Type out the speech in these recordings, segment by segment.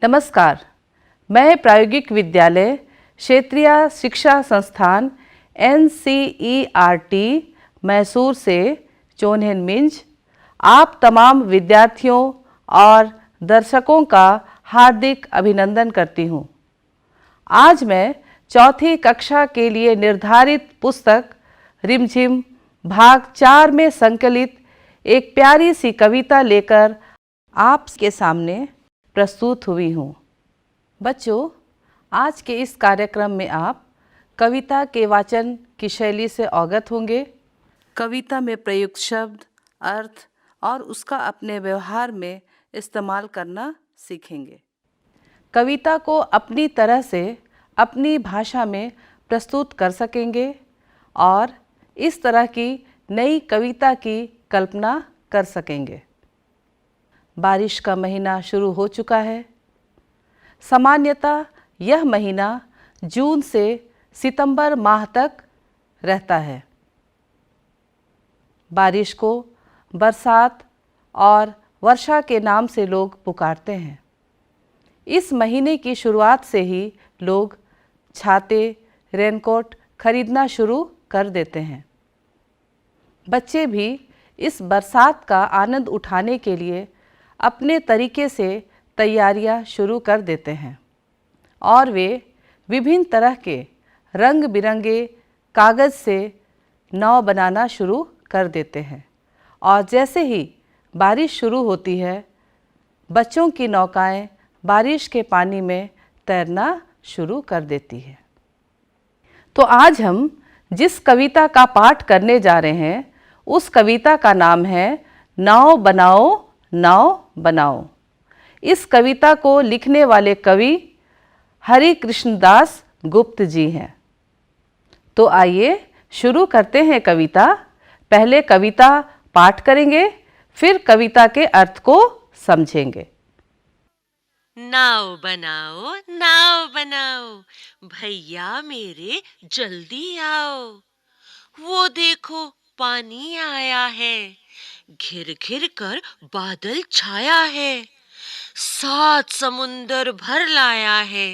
नमस्कार। मैं प्रायोगिक विद्यालय क्षेत्रीय शिक्षा संस्थान NCERT मैसूर से चोनहेन मिंज आप तमाम विद्यार्थियों और दर्शकों का हार्दिक अभिनंदन करती हूँ। आज मैं चौथी कक्षा के लिए निर्धारित पुस्तक रिमझिम भाग 4 में संकलित एक प्यारी सी कविता लेकर आपके सामने प्रस्तुत हुई हूँ। बच्चों, आज के इस कार्यक्रम में आप कविता के वाचन की शैली से अवगत होंगे। कविता में प्रयुक्त शब्द, अर्थ और उसका अपने व्यवहार में इस्तेमाल करना सीखेंगे। कविता को अपनी तरह से अपनी भाषा में प्रस्तुत कर सकेंगे और इस तरह की नई कविता की कल्पना कर सकेंगे। बारिश का महीना शुरू हो चुका है। सामान्यतः यह महीना जून से सितंबर माह तक रहता है। बारिश को बरसात और वर्षा के नाम से लोग पुकारते हैं। इस महीने की शुरुआत से ही लोग छाते, रेनकोट खरीदना शुरू कर देते हैं। बच्चे भी इस बरसात का आनंद उठाने के लिए अपने तरीके से तैयारियां शुरू कर देते हैं और वे विभिन्न तरह के रंग बिरंगे कागज़ से नाव बनाना शुरू कर देते हैं और जैसे ही बारिश शुरू होती है, बच्चों की नौकाएं बारिश के पानी में तैरना शुरू कर देती है। तो आज हम जिस कविता का पाठ करने जा रहे हैं, उस कविता का नाम है नाव बनाओ नाव बनाओ। इस कविता को लिखने वाले कवि हरि कृष्णदास गुप्त जी हैं। तो आइए शुरू करते हैं कविता। पहले कविता पाठ करेंगे, फिर कविता के अर्थ को समझेंगे। नाव बनाओ भैया मेरे जल्दी आओ। वो देखो पानी आया है, घिर घिर कर बादल छाया है, 7 समुंदर भर लाया है।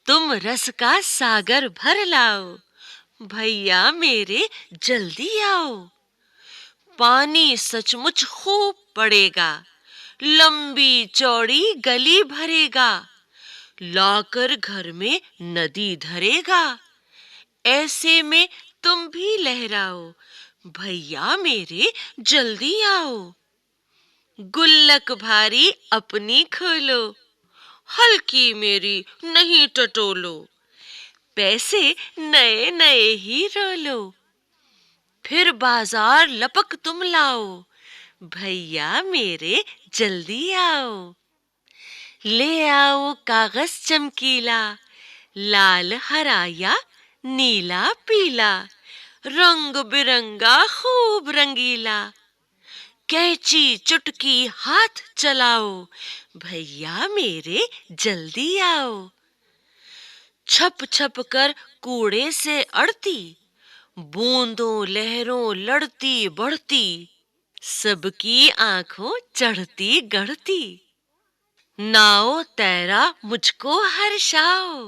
तुम रस का सागर भर लाओ, भैया मेरे जल्दी आओ। पानी सचमुच खूब पड़ेगा, लंबी चौड़ी गली भरेगा, लाकर घर में नदी धरेगा। ऐसे में तुम भी लहराओ, भैया मेरे जल्दी आओ। गुल्लक भारी अपनी खोलो, हल्की मेरी नहीं टटोलो। पैसे नए नए ही रोलो, फिर बाजार लपक तुम लाओ, भैया मेरे जल्दी आओ। ले आओ कागज चमकीला, लाल हरा या नीला पीला, रंग बिरंगा खूब रंगीला। कैंची चुटकी हाथ चलाओ, भैया मेरे जल्दी आओ। छप छप कर कूड़े से अड़ती, बूंदों लहरों लड़ती बढ़ती, सबकी आंखों चढ़ती गढ़ती। नाव तैरा मुझको हर्षाओ,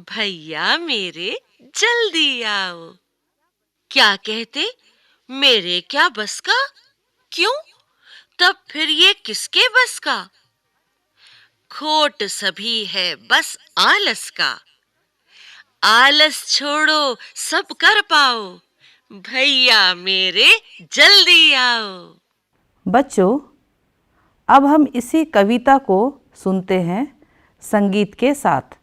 भैया मेरे जल्दी आओ। क्या कहते, मेरे क्या बस का? क्यों, तब फिर ये किसके बस का? खोट सभी है बस आलस का, आलस छोड़ो सब कर पाओ, भैया मेरे जल्दी आओ। बच्चों, अब हम इसी कविता को सुनते हैं संगीत के साथ।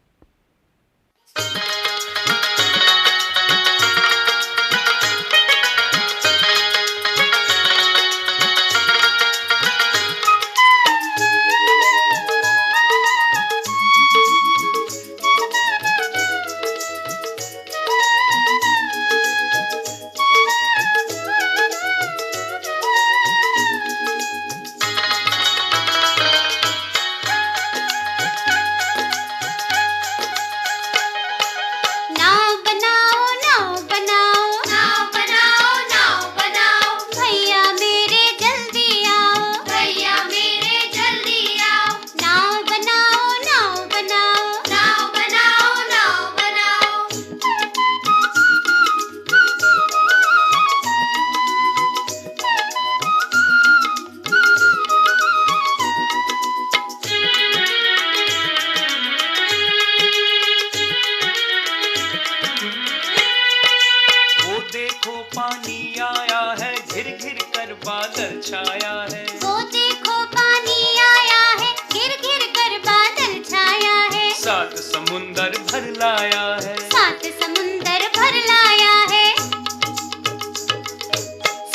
लाया है, 7 समुंदर भर लाया है,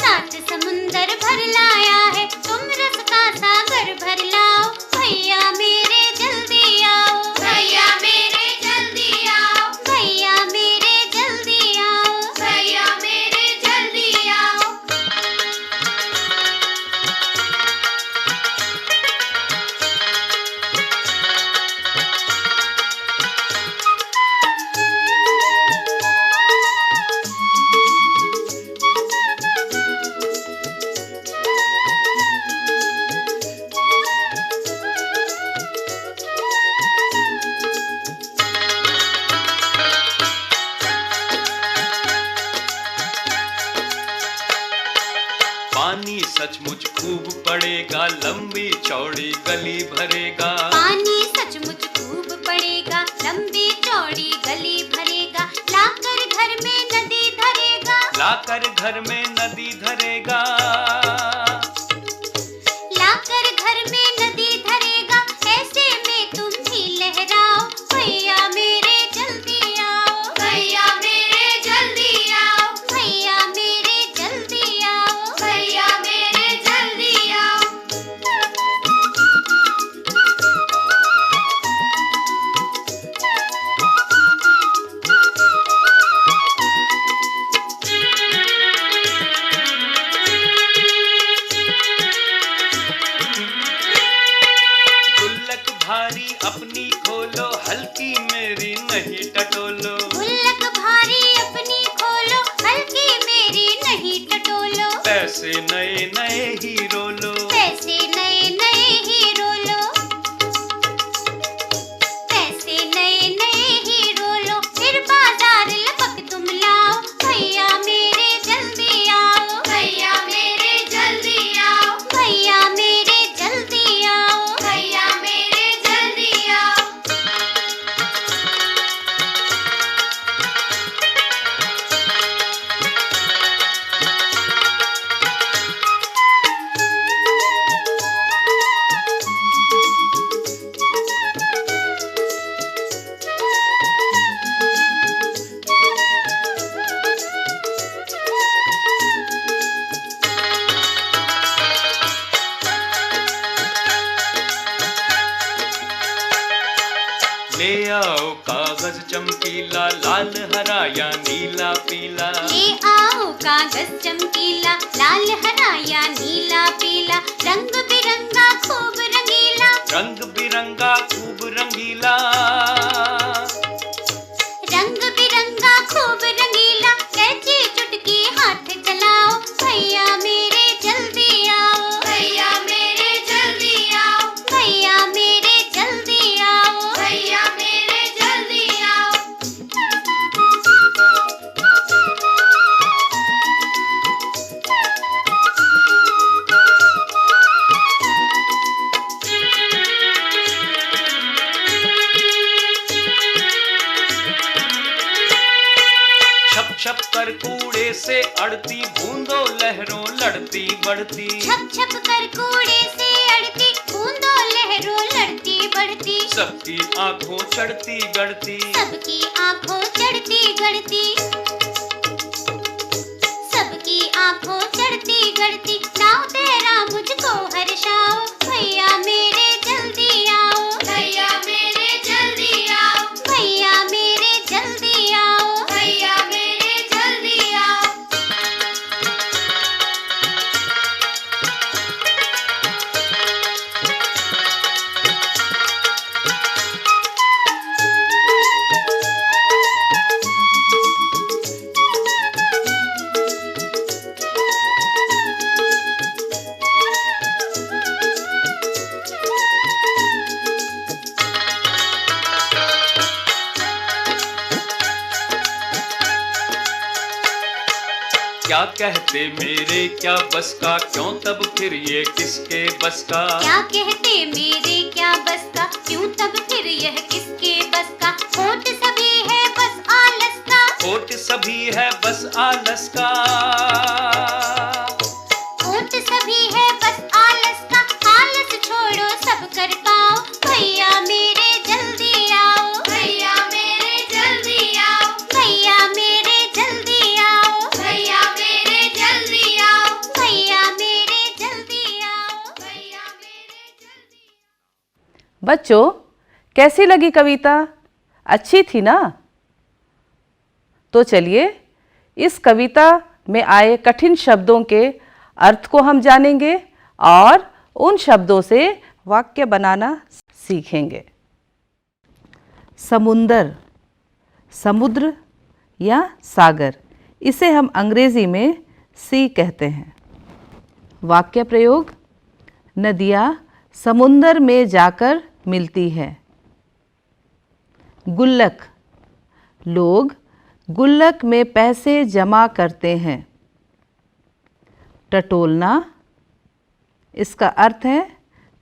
7 समुंदर भर लाया है। तुम रस का सागर भर लाओ, भैया मेरे जल्दी आओ, भैया मेरे जल्दी आओ, भैया मेरे जल्दी आओ, भैया मेरे जल्दी आओ। पानी सचमुच खूब पड़ेगा, लंबी चौड़ी गली भरेगा, पानी सचमुच खूब पड़ेगा, लंबी चौड़ी गली भरेगा। लाकर घर में नदी धरेगा, लाकर घर में नदी धरेगा, लाकर घर में नदी धरेगा। ऐसे में तुम भी लहराओ, भैया मेरे जल्दी आओ, भैया मेरे जल्दी आओ, भैया मेरे जल्दी आओ, भैया मेरे जल्दी आओ। गुल्लक भारी अपनी खोलो, हल्की मेरी नहीं टटोलो, गुल्लक भारी अपनी खोलो, हल्की मेरी नहीं टटोलो। पैसे नए नए हीरो लो, पैसे नए नए हीरो लो, पैसे नए नए हीरो लो। फिर बाजार लपक तुम लाओ, भैया मेरे जल्दी आओ, भैया मेरे जल्दी आओ, भैया मेरे जल्दी आओ, भैया मेरे जल्दी आओ। ले आओ कागज चमकीला, लाल हरा या नीला पीला, ले आओ कागज चमकीला, लाल हरा या नीला पीला। रंग बिरंगा खूब रंगीला, रंग बिरंगा खूब रंगीला, रंग बिरंगा खूब रंगीला। कैची चुटकी हाथ चलाओ, भैया मेरे जल्दी आओ, भैया मेरे जल्दी आओ, भैया मेरे जल्दी आओ, भैया मेरे जल्दी आओ। छप छप कर कूड़े से अड़ती बूंदों लहरों लड़ती बढ़ती, छप छप कर कूड़े से अड़ती बूंदों लहरों लड़ती बढ़ती। सबकी आंखों चढ़ती गढ़ती, सबकी आंखों चढ़ती गढ़ती, सबकी आंखों चढ़ती गढ़ती। नाव तेरा मुझको हर्षाओ, भैया मेरे जल्दी आओ, भैया मेरे जल्दी आओ, भैया मेरे जल्दी आओ, भैया मेरे जल्दी आओ। क्या कहते मेरे क्या बस का, क्यों तब फिर ये किसके बस का, क्या कहते मेरे क्या बस का, क्यों तब फिर यह किसके बस का। होठ सभी है बस आलस का, होठ सभी है बस आलस का, होठ सभी है बस आलस का। आलस छोड़ो सब कर पाओ, भैया मेरे जल्दी आओ, भैया मेरे जल्दी बच्चों, कैसी लगी कविता? अच्छी थी ना? तो चलिए इस कविता में आए कठिन शब्दों के अर्थ को हम जानेंगे और उन शब्दों से वाक्य बनाना सीखेंगे। समुंदर, समुद्र या सागर, इसे हम अंग्रेजी में सी कहते हैं। वाक्य प्रयोग: नदियाँ समुंदर में जाकर मिलती है। गुल्लक, लोग गुल्लक में पैसे जमा करते हैं। टटोलना, इसका अर्थ है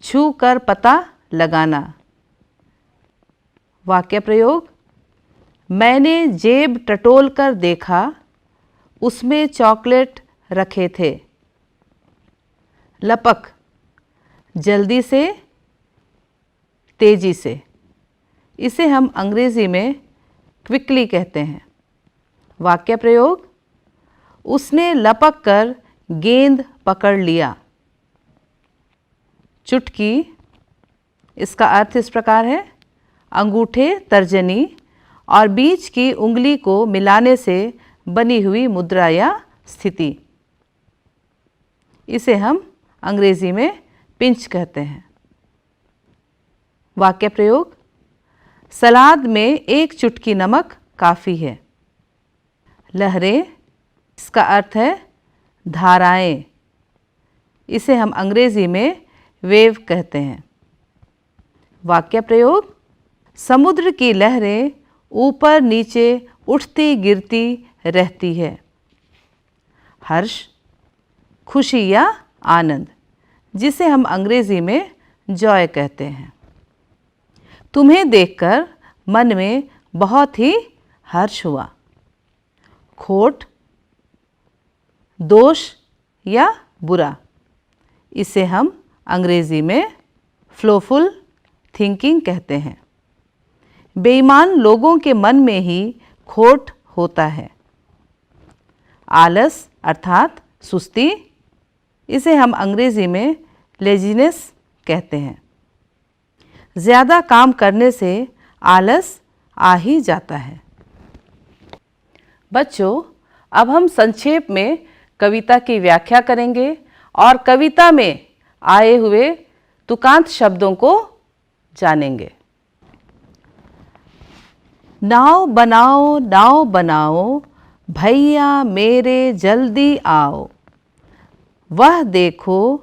छू कर पता लगाना। वाक्य प्रयोग: मैंने जेब टटोल कर देखा, उसमें चॉकलेट रखे थे। लपक, जल्दी से, तेजी से, इसे हम अंग्रेजी में क्विकली कहते हैं। वाक्य प्रयोग: उसने लपक कर गेंद पकड़ लिया। चुटकी, इसका अर्थ इस प्रकार है अंगूठे, तर्जनी और बीच की उंगली को मिलाने से बनी हुई मुद्रा या स्थिति। इसे हम अंग्रेजी में पिंच कहते हैं। वाक्य प्रयोग: सलाद में एक चुटकी नमक काफ़ी है। लहरें, इसका अर्थ है धाराएं। इसे हम अंग्रेजी में वेव कहते हैं। वाक्य प्रयोग: समुद्र की लहरें ऊपर नीचे उठती गिरती रहती है। हर्ष, खुशी या आनंद, जिसे हम अंग्रेजी में जॉय कहते हैं। तुम्हें देखकर मन में बहुत ही हर्ष हुआ। खोट, दोष या बुरा, इसे हम अंग्रेजी में फ्लोफुल थिंकिंग कहते हैं। बेईमान लोगों के मन में ही खोट होता है। आलस अर्थात सुस्ती, इसे हम अंग्रेजी में लेजीनेस कहते हैं। ज़्यादा काम करने से आलस आ ही जाता है। बच्चों, अब हम संक्षेप में कविता की व्याख्या करेंगे और कविता में आए हुए तुकांत शब्दों को जानेंगे। नाव बनाओ भैया मेरे जल्दी आओ, वह देखो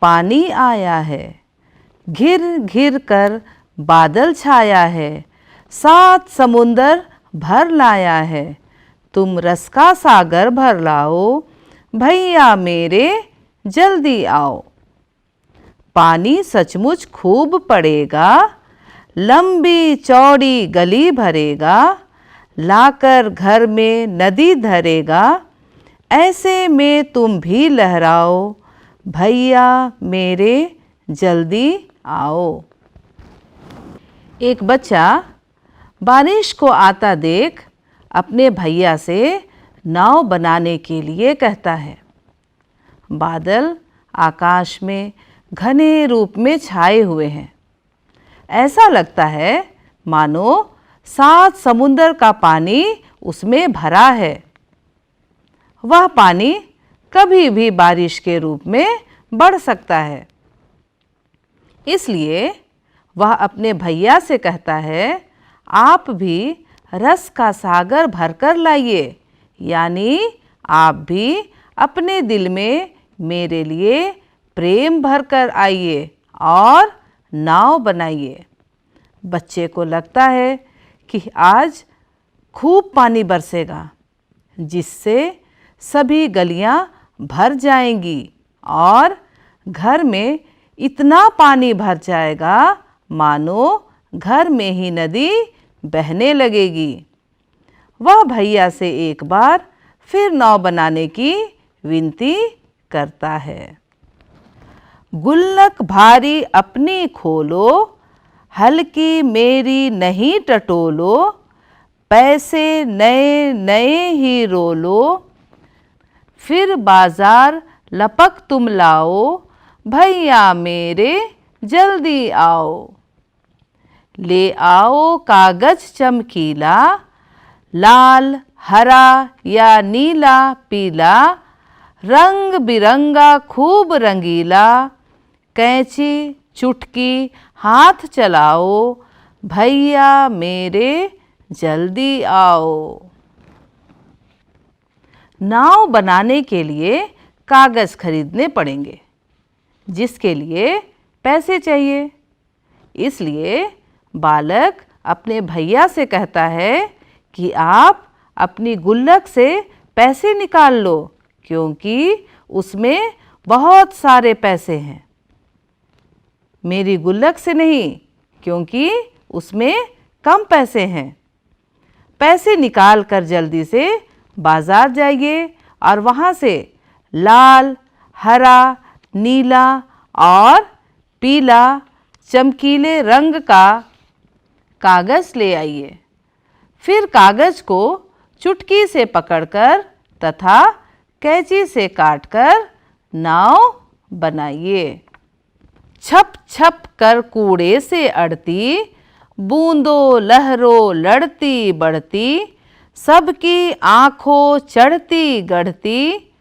पानी आया है, घिर घिर कर बादल छाया है, 7 समुंदर भर लाया है, तुम रस का सागर भर लाओ, भैया मेरे जल्दी आओ। पानी सचमुच खूब पड़ेगा, लंबी चौड़ी गली भरेगा, लाकर घर में नदी धरेगा, ऐसे में तुम भी लहराओ, भैया मेरे जल्दी आओ। एक बच्चा बारिश को आता देख अपने भैया से नाव बनाने के लिए कहता है। बादल आकाश में घने रूप में छाए हुए हैं। ऐसा लगता है मानो 7 समुंदर का पानी उसमें भरा है। वह पानी कभी भी बारिश के रूप में बढ़ सकता है। इसलिए वह अपने भैया से कहता है, आप भी रस का सागर भरकर लाइए, यानी आप भी अपने दिल में मेरे लिए प्रेम भरकर आइए और नाव बनाइए। बच्चे को लगता है कि आज खूब पानी बरसेगा, जिससे सभी गलियां भर जाएंगी और घर में इतना पानी भर जाएगा मानो घर में ही नदी बहने लगेगी। वह भैया से एक बार फिर नाव बनाने की विनती करता है। गुल्लक भारी अपनी खोलो, हल्की मेरी नहीं टटोलो, पैसे नए नए ही रोलो, फिर बाजार लपक तुम लाओ, भैया मेरे जल्दी आओ। ले आओ कागज चमकीला, लाल हरा या नीला पीला, रंग बिरंगा खूब रंगीला, कैंची चुटकी हाथ चलाओ, भैया मेरे जल्दी आओ। नाव बनाने के लिए कागज़ खरीदने पड़ेंगे, जिसके लिए पैसे चाहिए। इसलिए बालक अपने भैया से कहता है कि आप अपनी गुल्लक से पैसे निकाल लो, क्योंकि उसमें बहुत सारे पैसे हैं। मेरी गुल्लक से नहीं, क्योंकि उसमें कम पैसे हैं। पैसे निकाल कर जल्दी से बाज़ार जाइए और वहाँ से लाल, हरा, नीला और पीला चमकीले रंग का कागज़ ले आइए। फिर कागज़ को चुटकी से पकड़कर तथा कैंची से काटकर नाव बनाइए। छप छप कर कूड़े से अड़ती, बूंदों लहरों लड़ती बढ़ती, सबकी आँखों चढ़ती गढ़ती,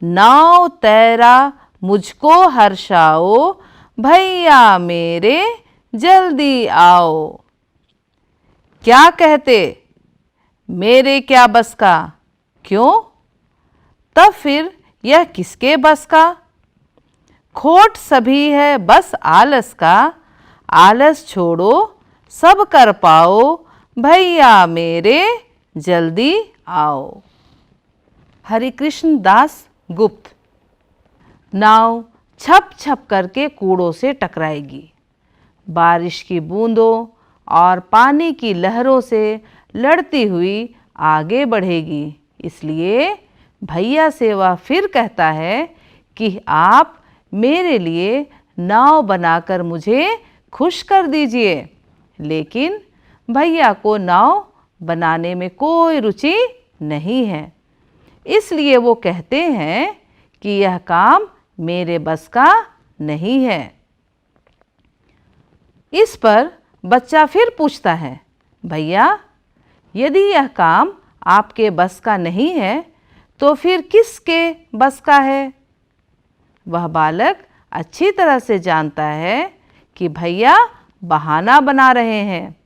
नाव तैरा मुझको हर्षाओ, भैया मेरे जल्दी आओ। क्या कहते, मेरे क्या बस का? क्यों? तब फिर यह किसके बस का? खोट सभी है बस आलस का, आलस छोड़ो सब कर पाओ, भैया मेरे जल्दी आओ। हरिकृष्ण दास गुप्त। नाव छप छप करके कूड़ों से टकराएगी, बारिश की बूंदों और पानी की लहरों से लड़ती हुई आगे बढ़ेगी। इसलिए भैया से वह फिर कहता है कि आप मेरे लिए नाव बनाकर मुझे खुश कर दीजिए। लेकिन भैया को नाव बनाने में कोई रुचि नहीं है, इसलिए वो कहते हैं कि यह काम मेरे बस का नहीं है। इस पर बच्चा फिर पूछता है, भैया यदि यह काम आपके बस का नहीं है तो फिर किसके बस का है? वह बालक अच्छी तरह से जानता है कि भैया बहाना बना रहे हैं।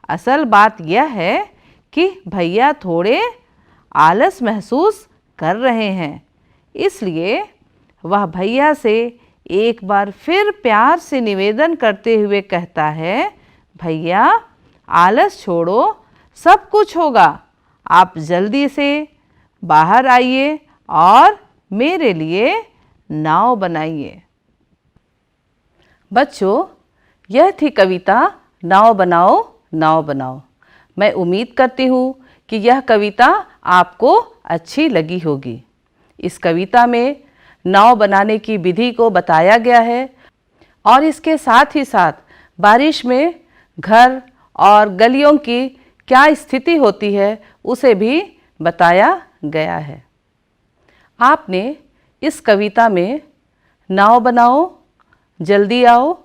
असल बात यह है कि भैया थोड़े आलस महसूस कर रहे हैं। इसलिए वह भैया से एक बार फिर प्यार से निवेदन करते हुए कहता है, भैया आलस छोड़ो, सब कुछ होगा। आप जल्दी से बाहर आइए और मेरे लिए नाव बनाइए। बच्चों, यह थी कविता नाव बनाओ नाव बनाओ। मैं उम्मीद करती हूँ कि यह कविता आपको अच्छी लगी होगी। इस कविता में नाव बनाने की विधि को बताया गया है और इसके साथ ही साथ बारिश में घर और गलियों की क्या स्थिति होती है उसे भी बताया गया है। आपने इस कविता में नाव बनाओ, जल्दी आओ,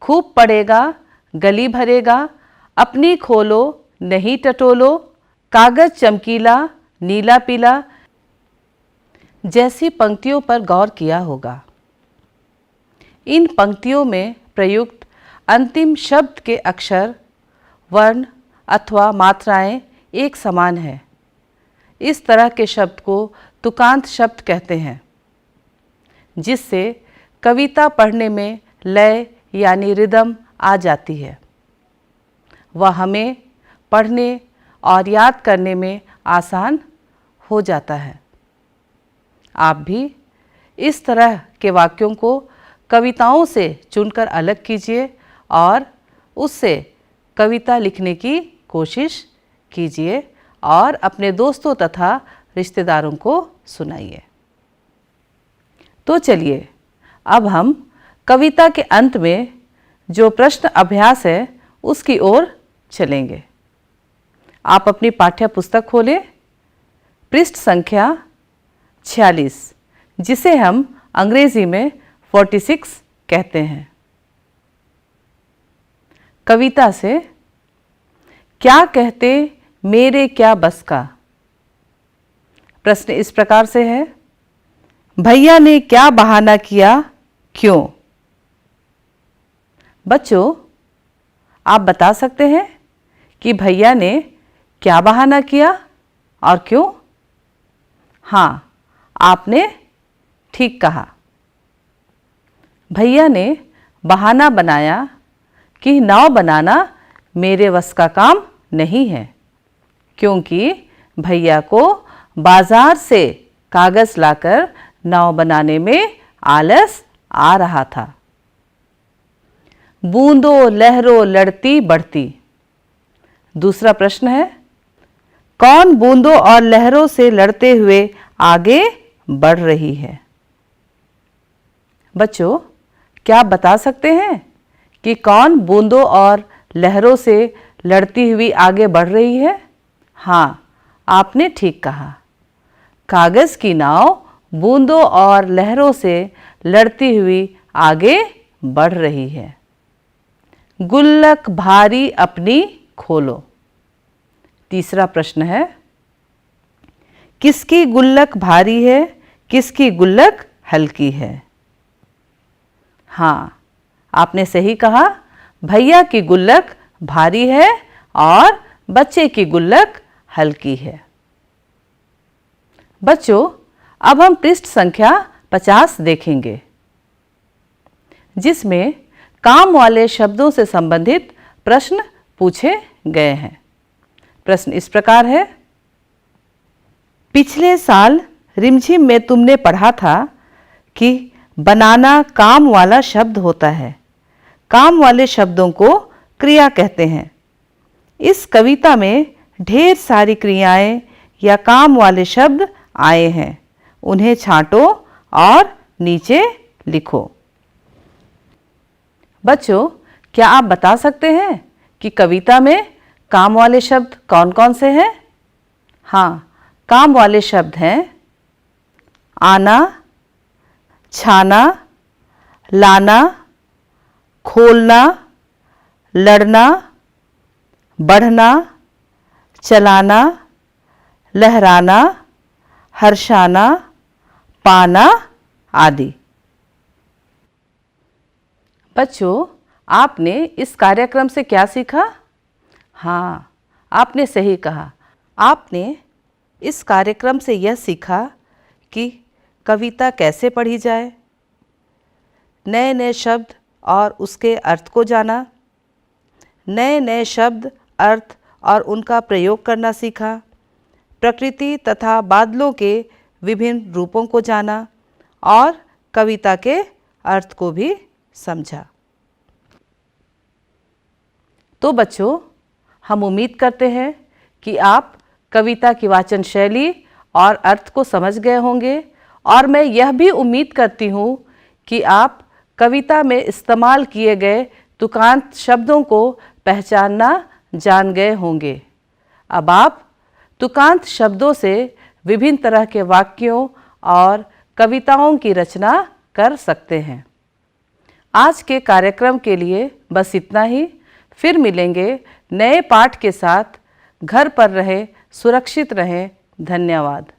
खूब पड़ेगा, गली भरेगा, अपनी खोलो नहीं टटोलो, कागज़ चमकीला नीला पीला जैसी पंक्तियों पर गौर किया होगा। इन पंक्तियों में प्रयुक्त अंतिम शब्द के अक्षर, वर्ण अथवा मात्राएं एक समान है। इस तरह के शब्द को तुकांत शब्द कहते हैं, जिससे कविता पढ़ने में लय यानी रिदम आ जाती है। वह हमें पढ़ने और याद करने में आसान हो जाता है। आप भी इस तरह के वाक्यों को कविताओं से चुनकर अलग कीजिए और उससे कविता लिखने की कोशिश कीजिए और अपने दोस्तों तथा रिश्तेदारों को सुनाइए। तो चलिए अब हम कविता के अंत में जो प्रश्न अभ्यास है उसकी ओर चलेंगे। आप अपनी पाठ्य पुस्तक खोलें, पृष्ठ संख्या 46, जिसे हम अंग्रेजी में 46 कहते हैं। कविता से क्या कहते मेरे क्या बस का। प्रश्न इस प्रकार से है, भैया ने क्या बहाना किया, क्यों। बच्चों, आप बता सकते हैं कि भैया ने क्या बहाना किया और क्यों। हाँ, आपने ठीक कहा। भैया ने बहाना बनाया कि नाव बनाना मेरे वश का काम नहीं है, क्योंकि भैया को बाजार से कागज लाकर नाव बनाने में आलस आ रहा था। बूंदों लहरों लड़ती बढ़ती। दूसरा प्रश्न है, कौन बूंदों और लहरों से लड़ते हुए आगे बढ़ रही है। बच्चों, क्या आप बता सकते हैं कि कौन बूंदों और लहरों से लड़ती हुई आगे बढ़ रही है। हाँ, आपने ठीक कहा। कागज की नाव बूंदों और लहरों से लड़ती हुई आगे बढ़ रही है। गुल्लक भारी अपनी खोलो। तीसरा प्रश्न है, किसकी गुल्लक भारी है, किसकी गुल्लक हल्की है। हाँ, आपने सही कहा। भैया की गुल्लक भारी है और बच्चे की गुल्लक हल्की है। बच्चों, अब हम पृष्ठ संख्या 50 देखेंगे, जिसमें काम वाले शब्दों से संबंधित प्रश्न पूछे गए हैं। प्रश्न इस प्रकार है, पिछले साल रिमझिम में तुमने पढ़ा था कि बनाना काम वाला शब्द होता है। काम वाले शब्दों को क्रिया कहते हैं। इस कविता में ढेर सारी क्रियाएं या काम वाले शब्द आए हैं। उन्हें छांटो और नीचे लिखो। बच्चों, क्या आप बता सकते हैं कि कविता में काम वाले शब्द कौन कौन से हैं। हाँ, काम वाले शब्द हैं आना, छाना, लाना, खोलना, लड़ना, बढ़ना, चलाना, लहराना, हर्षाना, पाना आदि। बच्चों, आपने इस कार्यक्रम से क्या सीखा। हाँ, आपने सही कहा। आपने इस कार्यक्रम से यह सीखा कि कविता कैसे पढ़ी जाए, नए नए शब्द और उसके अर्थ को जाना, नए नए शब्द, अर्थ और उनका प्रयोग करना सीखा, प्रकृति तथा बादलों के विभिन्न रूपों को जाना और कविता के अर्थ को भी समझा। तो बच्चों, हम उम्मीद करते हैं कि आप कविता की वाचन शैली और अर्थ को समझ गए होंगे, और मैं यह भी उम्मीद करती हूँ कि आप कविता में इस्तेमाल किए गए तुकांत शब्दों को पहचानना जान गए होंगे। अब आप तुकांत शब्दों से विभिन्न तरह के वाक्यों और कविताओं की रचना कर सकते हैं। आज के कार्यक्रम के लिए बस इतना ही। फिर मिलेंगे नए पाठ के साथ। घर पर रहें, सुरक्षित रहें। धन्यवाद।